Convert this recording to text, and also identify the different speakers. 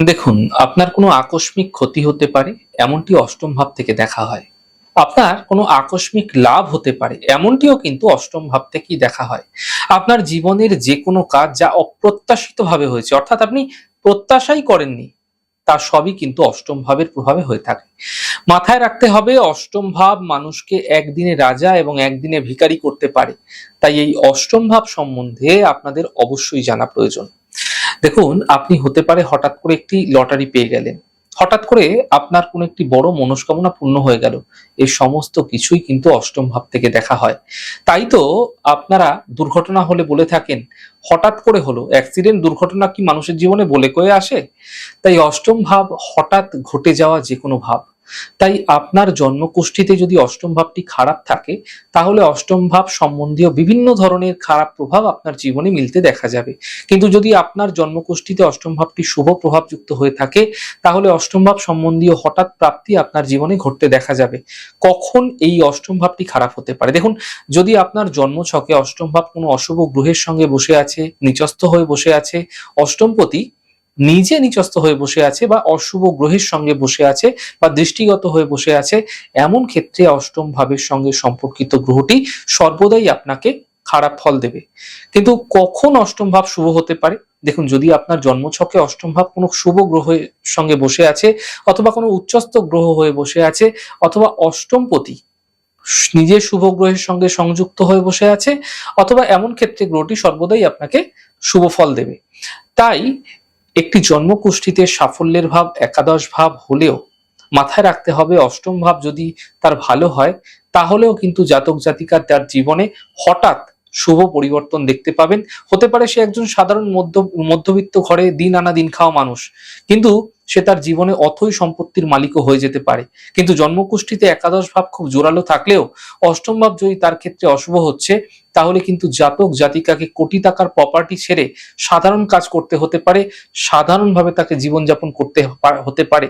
Speaker 1: দেখুন, আপনার কোনো আকস্মিক ক্ষতি হতে পারে এমনটি অষ্টম ভাব থেকে দেখা হয়। আপনার কোনো আকস্মিক লাভ হতে পারে এমনটিও কিন্তু অষ্টম ভাব থেকেই দেখা হয়। আপনার জীবনের যেকোনো কাজ যা অপ্রত্যাশিতভাবে হয়েছে অর্থাৎ আপনি প্রত্যাশাই করেননি, তার সবই কিন্তু অষ্টম ভাবের প্রভাবে হয়ে থাকে। মাথায় রাখতে হবে অষ্টম ভাব মানুষকে একদিনে রাজা এবং একদিনে ভিখারি করতে পারে। তাই এই অষ্টম ভাব সম্বন্ধে আপনাদের অবশ্যই জানা প্রয়োজন। দেখুন, আপনি হতে পারে হঠাৎ করে একটি লটারি পেয়ে গেলেন। হঠাৎ করে আপনার কোনো একটি বড় মনস্কামনা পূর্ণ হয়ে গেল। এই সমস্ত কিছুই কিন্তু অষ্টম ভাব থেকে দেখা হয়। তাই তো আপনারা দুর্ঘটনা হলে বলে থাকেন, হঠাৎ করে হলো। অ্যাক্সিডেন্ট দুর্ঘটনা কি মানুষের জীবনে বলে কয়ে আসে? তাই অষ্টম ভাব হঠাৎ ঘটে যাওয়া যেকোনো ভাব। তাই আপনার জন্মকুষ্ঠিতে যদি অষ্টম ভাবটি খারাপ থাকে, তাহলে অষ্টম ভাব সম্বন্ধীয় বিভিন্ন ধরনের খারাপ প্রভাব আপনার জীবনে মিলতে দেখা যাবে। কিন্তু যদি আপনার জন্মকুষ্ঠিতে অষ্টম ভাবটি শুভ প্রভাবযুক্ত হয়ে থাকে, তাহলে অষ্টম ভাব সম্বন্ধীয় হঠাৎ প্রাপ্তি আপনার জীবনে ঘটতে দেখা যাবে। কখন এই অষ্টম ভাবটি খারাপ হতে পারে? দেখুন, যদি আপনার জন্মছকে অষ্টম ভাব কোনো অশুভ গ্রহের সঙ্গে বসে আছে, নিচস্থ হয়ে বসে আছে, অষ্টমপতি নিজে নিচস্থ হয়ে বসে আছে বা অশুভ গ্রহের সঙ্গে বসে আছে বা দৃষ্টিগত হয়ে বসে আছে, এমন ক্ষেত্রে অষ্টম ভাবের সঙ্গে সম্পর্কিত গ্রহটি সর্বদাই আপনাকে খারাপ ফল দেবে। কিন্তু কখন অষ্টম ভাব শুভ হতে পারে? দেখুন, যদি আপনার জন্মছকে অষ্টম ভাব কোনো শুভ গ্রহের সঙ্গে বসে আছে, অথবা কোনো উচ্চস্থ গ্রহ হয়ে বসে আছে, অথবা অষ্টমপতি নিজের শুভ গ্রহের সঙ্গে সংযুক্ত হয়ে বসে আছে, অথবা এমন ক্ষেত্রে গ্রহটি সর্বদাই আপনাকে শুভ ফল দেবে। তাই একটি জন্মকুষ্ঠিতে সাফল্যের ভাব একাদশ ভাব হলেও মাথায় রাখতে হবে অষ্টম ভাব যদি তার ভালো হয়, তাহলেও কিন্তু জাতক জাতিকার তার জীবনে হঠাৎ শুভ পরিবর্তন দেখতে পাবেন। হতে পারে সে একজন সাধারণ মধ্যবিত্ত ঘরে দিন আনা দিন খাওয়া মানুষ, কিন্তু সে তার জীবনে অথৈ সম্পত্তির মালিকও হয়ে যেতে পারে। কিন্তু জন্মকুষ্ঠিতে একাদশ ভাব খুব জোরালো থাকলেও অষ্টম ভাব যদি তার ক্ষেত্রে অশুভ হচ্ছে, তাহলে কিন্তু জাতক জাতিকাকে কোটি টাকার প্রপার্টি ছেড়ে সাধারণ কাজ করতে হতে পারে, সাধারণভাবে তাকে জীবনযাপন করতে হতে পারে।